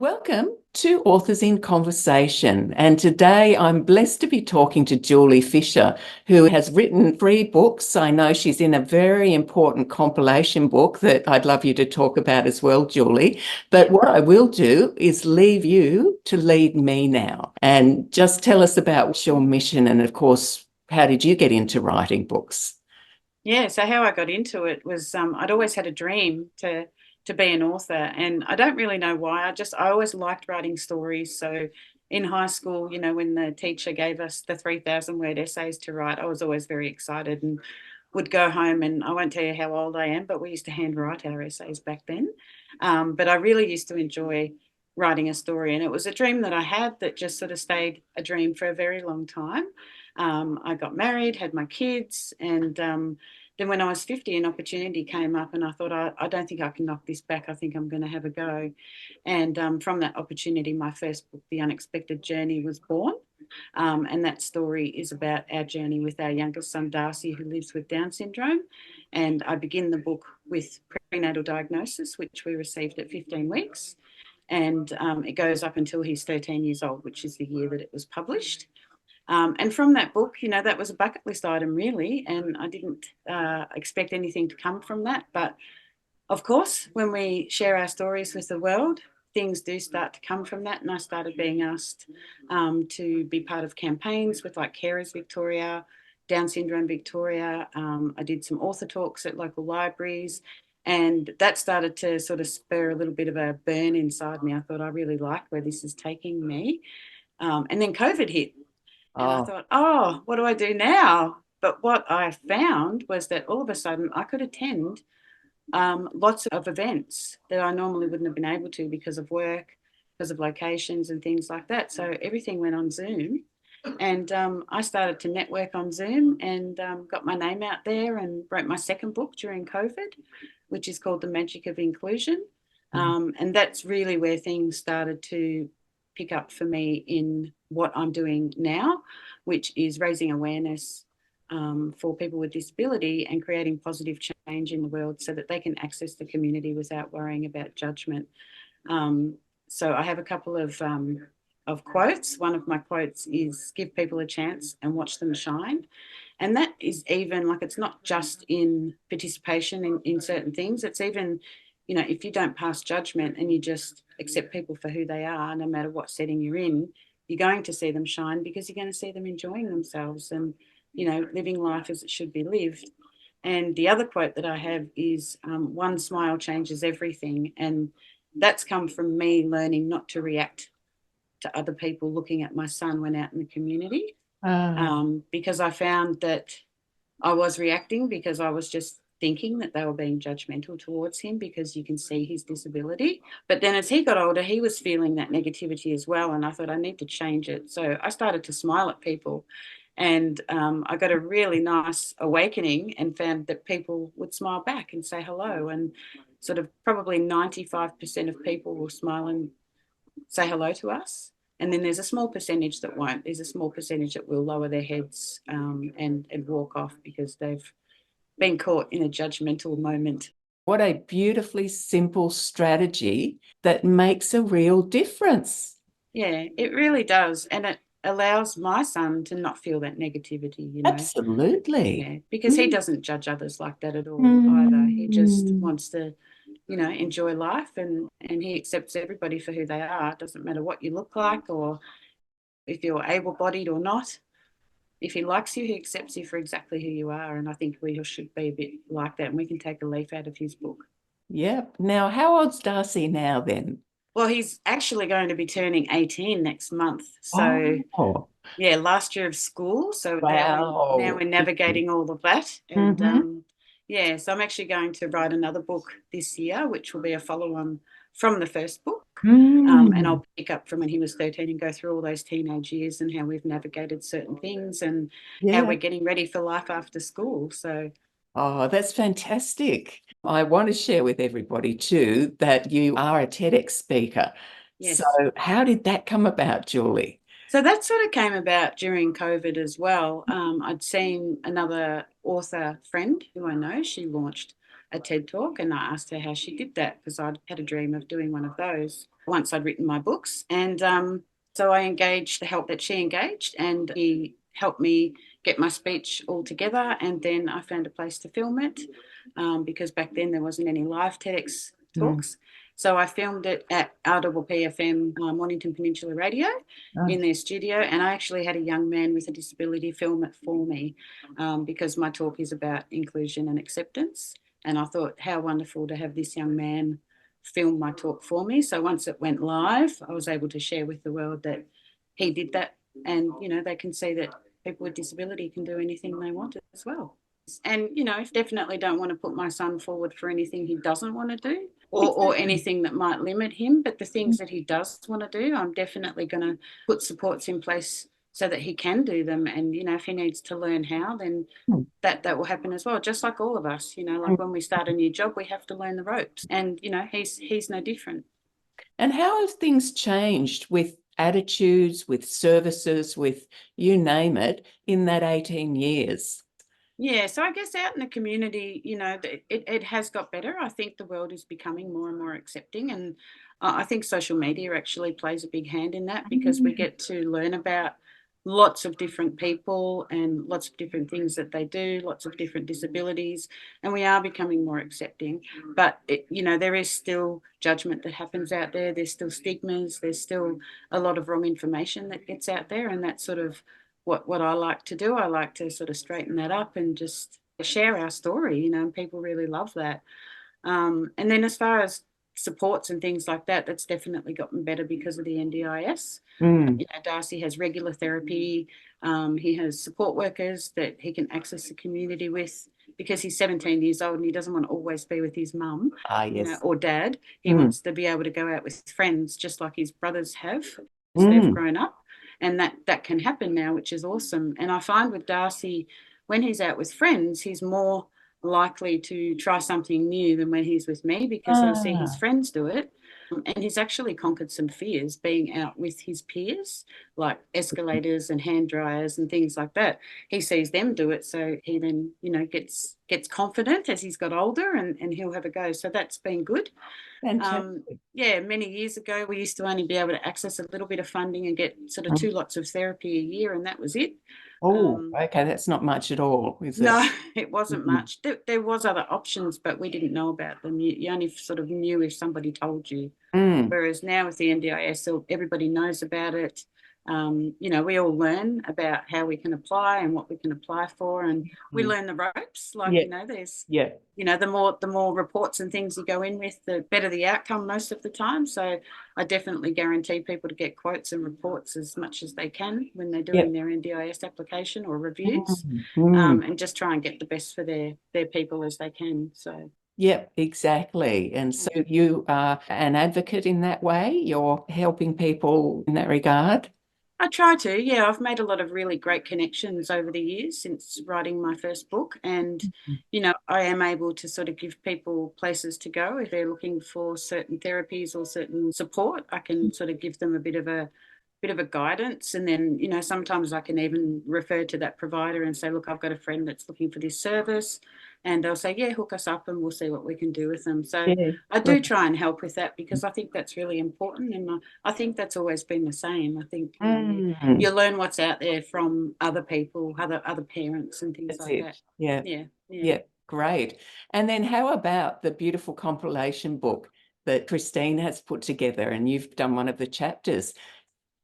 Welcome to Authors in Conversation. And today I'm blessed to be talking to Julie Fisher, who has written 3 books. I know she's in a very important compilation book that I'd love you to talk about as well, Julie. But what I will do is leave you to lead me now and just tell us about your mission. And of course, how did you get into writing books? Yeah, so how I got into it was I'd always had a dream to be an author, and I don't really know why. I always liked writing stories. So in high school, when the teacher gave us the 3,000 word essays to write, I was always very excited and would go home, and I won't tell you how old I am, but we used to handwrite our essays back then. But I really used to enjoy writing a story, and it was a dream that I had that just sort of stayed a dream for a very long time. I got married, had my kids, and then when I was 50, an opportunity came up, and I thought, I don't think I can knock this back. I think I'm going to have a go. And from that opportunity, my first book, The Unexpected Journey, was born. And that story is about our journey with our youngest son, Darcy, who lives with Down syndrome. And I begin the book with prenatal diagnosis, which we received at 15 weeks. And it goes up until he's 13 years old, which is the year that it was published. And from that book, that was a bucket list item, really. And I didn't expect anything to come from that. But of course, when we share our stories with the world, things do start to come from that. And I started being asked to be part of campaigns with like Carers Victoria, Down Syndrome Victoria. I did some author talks at local libraries. And that started to sort of spur a little bit of a burn inside me. I thought I really like where this is taking me. And then COVID hit. And I Oh, thought, oh, what do I do now? But what I found was that all of a sudden I could attend lots of events that I normally wouldn't have been able to because of work, because of locations and things like that. So everything went on Zoom. And I started to network on Zoom and got my name out there and wrote my second book during COVID, which is called The Magic of Inclusion. And that's really where things started to pick up for me in what I'm doing now, which is raising awareness for people with disability and creating positive change in the world so that they can access the community without worrying about judgment. Um, so I have a couple of quotes. One of my quotes is give people a chance and watch them shine. And that is even like it's not just in participation in certain things, it's even if you don't pass judgment and you just accept people for who they are, no matter what setting you're in, you're going to see them shine because you're going to see them enjoying themselves and, living life as it should be lived. And the other quote that I have is one smile changes everything. And that's come from me learning not to react to other people looking at my son when out in the community ah. because I found that I was reacting because I was just thinking that they were being judgmental towards him because you can see his disability. But then as he got older, he was feeling that negativity as well. And I thought, I need to change it. So I started to smile at people. And I got a really nice awakening and found that people would smile back and say hello. And sort of probably 95% of people will smile and say hello to us. And then there's a small percentage that won't. There's a small percentage that will lower their heads and walk off because they've been caught in a judgmental moment. What a beautifully simple strategy that makes a real difference. Yeah, it really does. And it allows my son to not feel that negativity. Absolutely. Yeah, because he Mm. doesn't judge others like that at all either. He just Mm. wants to, enjoy life and he accepts everybody for who they are. It doesn't matter what you look like or if you're able bodied or not. If he likes you, he accepts you for exactly who you are. And I think we should be a bit like that. And we can take a leaf out of his book. Yep. Now, how old's Darcy now then? Well, he's actually going to be turning 18 next month. So Oh, yeah, last year of school. So now we're wow. navigating all of that. And Mm-hmm. yeah, so I'm actually going to write another book this year, which will be a follow-on from the first book. And Mm. I'll pick up from when he was 13 and go through all those teenage years and how we've navigated certain things and how Yeah. we're getting ready for life after school. So Oh, that's fantastic. I want to share with everybody too that you are a TEDx speaker. So, yes. how did that come about, Julie? So that sort of came about during COVID as well. I'd seen another author friend who I know, she launched a TED talk, and I asked her how she did that because I'd had a dream of doing one of those once I'd written my books. And so I engaged the help that she engaged, and he helped me get my speech all together. And then I found a place to film it because back then there wasn't any live TEDx Mm. talks. So I filmed it at RPPFM, Mornington Peninsula Radio, Oh. in their studio. And I actually had a young man with a disability film it for me because my talk is about inclusion and acceptance. And I thought, how wonderful to have this young man film my talk for me. So once it went live, I was able to share with the world that he did that. And, you know, they can see that people with disability can do anything they want as well. And, you know, definitely don't want to put my son forward for anything he doesn't want to do, or Exactly. anything that might limit him. But the things that he does want to do, I'm definitely going to put supports in place so that he can do them. And, you know, if he needs to learn how, then Mm. that will happen as well. Just like all of us, you know, like when we start a new job, we have to learn the ropes. And, you know, he's no different. And how have things changed with attitudes, with services, with you name it, in that 18 years? Yeah, so I guess out in the community, you know, it has got better. I think the world is becoming more and more accepting. And I think social media actually plays a big hand in that because we Mm. get to learn about lots of different people and lots of different things that they do, lots of different disabilities, and we are becoming more accepting. But, you know, there is still judgment that happens out there. There's still stigmas. There's still a lot of wrong information that gets out there. And that's sort of what I like to do. I like to sort of straighten that up and just share our story, you know, and people really love that. And then as far as supports and things like that, that's definitely gotten better because of the NDIS. Mm. You know, Darcy has regular therapy. He has support workers that he can access the community with because he's 17 years old and he doesn't want to always be with his mum, Ah, you know, yes. or dad. He Mm. wants to be able to go out with friends just like his brothers have as they've Mm. grown up. And that can happen now, which is awesome. And I find with Darcy, when he's out with friends, he's more likely to try something new than when he's with me because he'll see his Ah. friends do it. And he's actually conquered some fears being out with his peers, like escalators and hand dryers and things like that. He sees them do it, so he then, you know, gets confident as he's got older, and he'll have a go. So that's been good. Fantastic. Yeah, many years ago, we used to only be able to access a little bit of funding and get sort of 2 lots of therapy a year, and that was it. Oh, Um, okay. That's not much at all, is it? no, it wasn't Mm. much. There was other options, but we didn't know about them. You only sort of knew if somebody told you. Mm. Whereas now with the NDIS, so everybody knows about it. You know, we all learn about how we can apply and what we can apply for, and we Mm. learn the ropes. Like, Yeah, you know, there's, yeah. you know, the more reports and things you go in with, the better the outcome most of the time. So I definitely guarantee people to get quotes and reports as much as they can when they're Yeah. doing their NDIS application or reviews, Mm. Mm. and just try and get the best for their people as they can. So. Yep, exactly. And so you are an advocate in that way. You're helping people in that regard. I try to, yeah. I've made a lot of really great connections over the years since writing my first book. And, you know, I am able to sort of give people places to go if they're looking for certain therapies or certain support. I can sort of give them a bit of a guidance. And then, you know, sometimes I can even refer to that provider and say, look, I've got a friend that's looking for this service. And they'll say, yeah, hook us up and we'll see what we can do with them. So Yeah. I Right. do try and help with that because I think that's really important. And I think that's always been the same. I think, you know, you Mm. learn what's out there from other people, other parents and things That's like that. it. Yeah. Yeah, yeah. Yeah. Great. And then how about the beautiful compilation book that Christine has put together and you've done one of the chapters?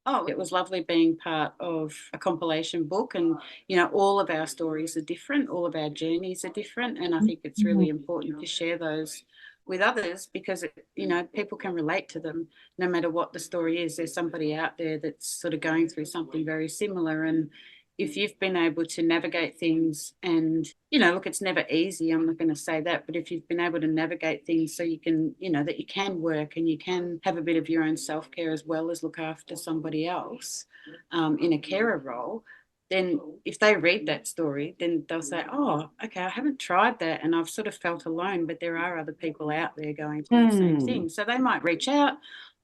Oh, it was lovely being part of a compilation book. And, you know, all of our stories are different, all of our journeys are different. And I think it's Mm. really important to share those with others because, you know, people can relate to them no matter what the story is. There's somebody out there that's sort of going through something very similar. And if you've been able to navigate things and, you know, look, it's never easy, I'm not going to say that, but if you've been able to navigate things so you can, you know, that you can work and you can have a bit of your own self-care as well as look after somebody else in a carer role, then if they read that story, then they'll say, oh, okay, I haven't tried that and I've sort of felt alone, but there are other people out there going through the same Mm. thing. So they might reach out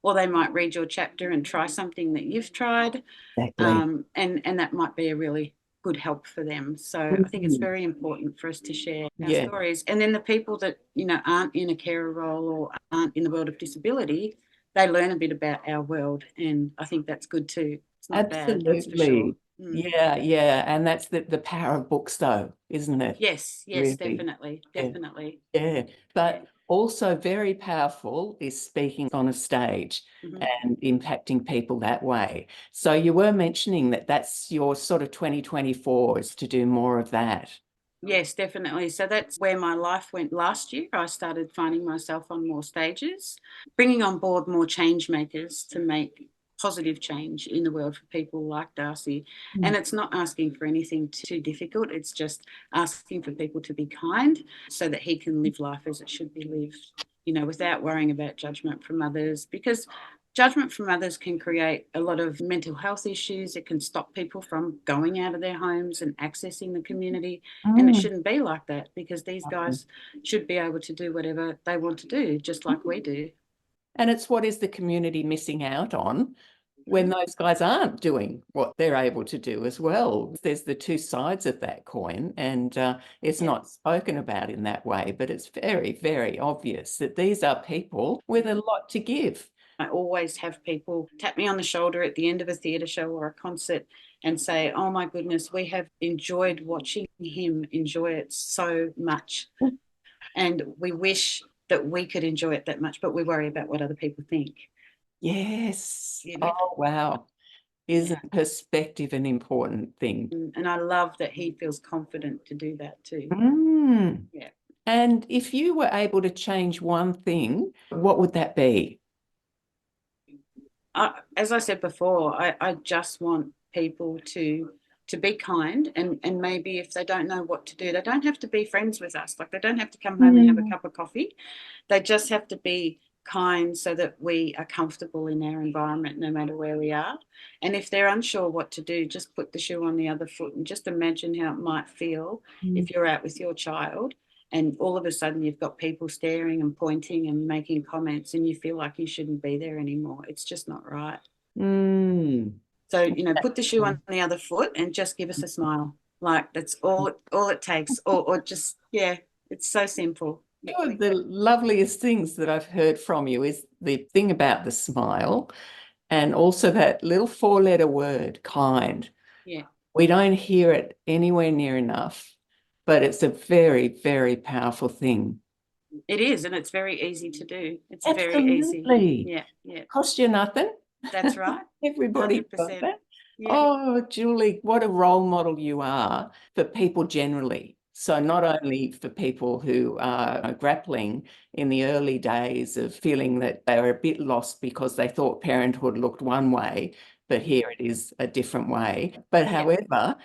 or they might read your chapter and try something that you've tried, Exactly. and that might be a really good help for them. So I think it's Mm. very important for us to share our Yeah, stories. And then the people that, aren't in a carer role or aren't in the world of disability, they learn a bit about our world. And I think that's good too. It's not bad, that's for sure. absolutely. Yeah, yeah. And that's the power of books, though, isn't it? Yes, yes, Really. definitely, Yeah. definitely. Yeah. Yeah. But also very powerful is speaking on a stage Mm-hmm. and impacting people that way. So you were mentioning that that's your sort of 2024 is to do more of that. Yes, definitely. So that's where my life went last year. I started finding myself on more stages, bringing on board more change makers to make positive change in the world for people like Darcy. Mm. And it's not asking for anything too difficult, it's just asking for people to be kind so that he can live life as it should be lived, without worrying about judgment from others. Because judgment from others can create a lot of mental health issues. It can stop people from going out of their homes and accessing the community. And it Mm. shouldn't be like that, because these guys should be able to do whatever they want to do, just like we do. And it's what is the community missing out on when Mhm. those guys aren't doing what they're able to do as well. There's the two sides of that coin, and it's Yeah. not spoken about in that way, but it's very, very obvious that these are people with a lot to give. I always have people tap me on the shoulder at the end of a theatre show or a concert and say, "Oh my goodness, we have enjoyed watching him enjoy it so much. And we wish that we could enjoy it that much, but we worry about what other people think." Yes. You know? Oh, wow. Yeah. Isn't perspective an important thing? And I love that he feels confident to do that too. Mm. Yeah. And if you were able to change one thing, what would that be? As I said before, I just want people to be kind, and maybe if they don't know what to do, they don't have to be friends with us. Like, they don't have to come home and have a Mm. cup of coffee. They just have to be kind so that we are comfortable in our environment no matter where we are. And if they're unsure what to do, just put the shoe on the other foot and just imagine how it might feel if you're out with your child and all of a sudden you've got people staring and pointing and making comments and you feel like you shouldn't be there anymore. It's just not right. Mm. So, put the shoe on the other foot and just give us a smile. Like, that's all it takes. Or just, yeah, it's so simple. One of the loveliest things that I've heard from you is the thing about the smile and also that little four-letter word, kind. Yeah, We don't hear it anywhere near enough, but it's a very, very powerful thing. it is, and it's very easy to do. It's very easy. Absolutely. Yeah, yeah, Cost you nothing. that's right. Everybody got 100%. that. Yeah, Oh, Julie, what a role model you are for people generally. So not only for people who are grappling in the early days of feeling that they were a bit lost because they thought parenthood looked one way, but here it is a different way. But yeah. however,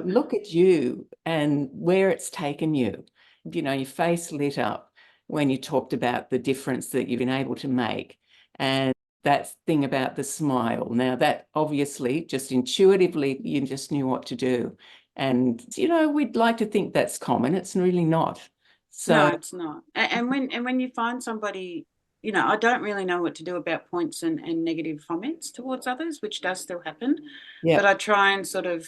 look at you and where it's taken you. Your face lit up when you talked about the difference that you've been able to make. And that thing about the smile. Now, that obviously just intuitively, you just knew what to do. And, we'd like to think that's common. It's really not. No, So, it's not. And when you find somebody, I don't really know what to do about points and negative comments towards others, which does still happen. But yeah. I try and sort of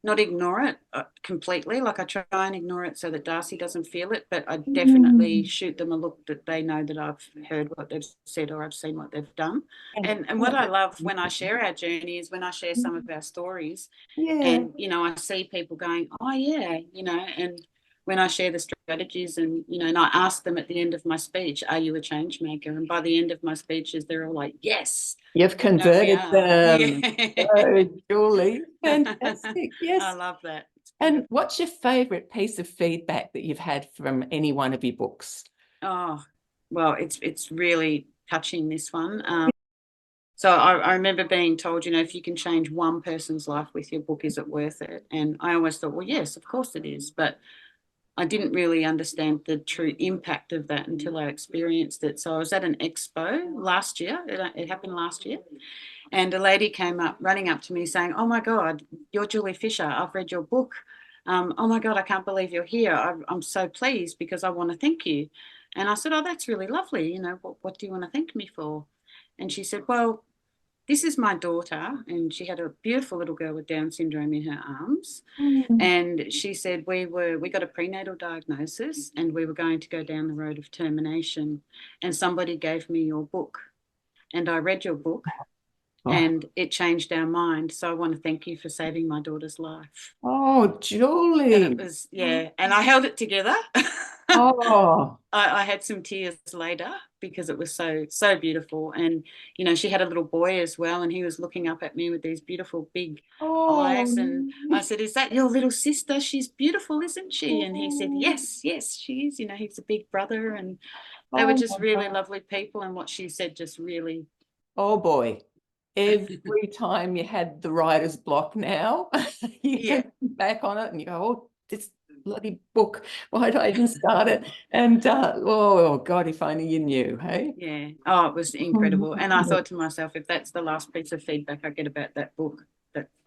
not ignore it completely. Like, I try and ignore it so that Darcy doesn't feel it, but I definitely Mm. shoot them a look that they know that I've heard what they've said or I've seen what they've done. And And what I love when I share our journey is when I share some of our stories, yeah. and I see people going, "Oh yeah," and when I share the strategies, and I ask them at the end of my speech, "Are you a change maker?" And by the end of my speeches, they're all like, "Yes, You've we converted are." them. Yeah. Oh, Julie, fantastic. I Yes. love that. It's And beautiful. what's your favorite piece of feedback that you've had from any one of your books? Oh, well, it's really touching, this one. So I remember being told, if you can change one person's life with your book, is it worth it? And I always thought, well, yes, of course it is. But I didn't really understand the true impact of that until I experienced it. So I was at an expo last year. It happened last year. And a lady came up, running up to me saying, "Oh my God, you're Julie Fisher. I've read your book. Oh my God, I can't believe you're here. I'm so pleased because I want to thank you." And I said, "Oh, that's really lovely. What do you want to thank me for?" And she said, "Well, this is my daughter, and she had a beautiful little girl with Down syndrome in her arms. Mm. And she said we got a prenatal diagnosis and we were going to go down the road of termination. And somebody gave me your book, and I read your book, Oh, and it changed our mind. So I want to thank you for saving my daughter's life. oh, And it Julie. was, yeah, and I held it together. Oh, I had some tears later because it was so beautiful. And she had a little boy as well, and he was looking up at me with these beautiful big eyes. And I oh, said, "Is that your little sister? She's beautiful, isn't she?" And he said, oh, "Yes, yes, she is." He's a big brother, and they were oh just my really God. lovely people. And what she said just really, Oh boy. Every time you had the writer's block now, you yeah, can think back on it and you go, oh, this bloody book, why did I even start it? And oh God, if only you knew, hey? yeah. Oh, it was incredible. And I thought to myself, if that's the last piece of feedback I get about that book,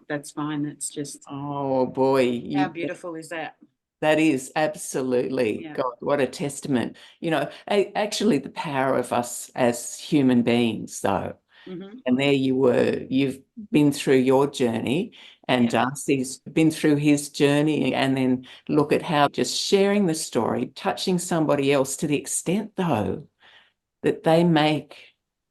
that's fine. That's just Oh boy, how you beautiful is that? that is absolutely, Yeah. God, what a testament. Actually the power of us as human beings, though. Mm-hmm. And there you were, you've been through your journey, and Yeah. Darcy's been through his journey, and then look at how just sharing the story, touching somebody else to the extent, though, that they make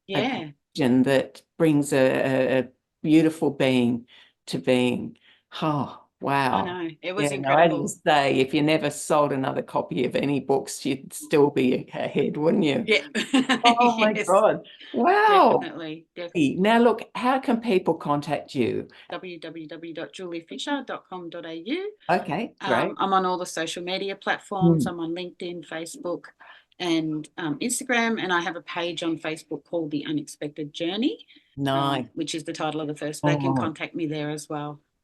a Yeah. connection that brings a beautiful being to being. Oh, I wow. know. It was Yeah, no, as you incredible. say, if you never sold another copy of any books, you'd still be ahead, wouldn't you? Yeah. Oh my Yes, God. Wow. definitely. Now, look, how can people contact you? www.juliefisher.com.au. Okay, great. I'm on all the social media platforms. Mm, I'm on LinkedIn, Facebook, and Instagram. And I have a page on Facebook called The Unexpected Journey, nice. which is the title of the first. They can Oh, contact me there as well.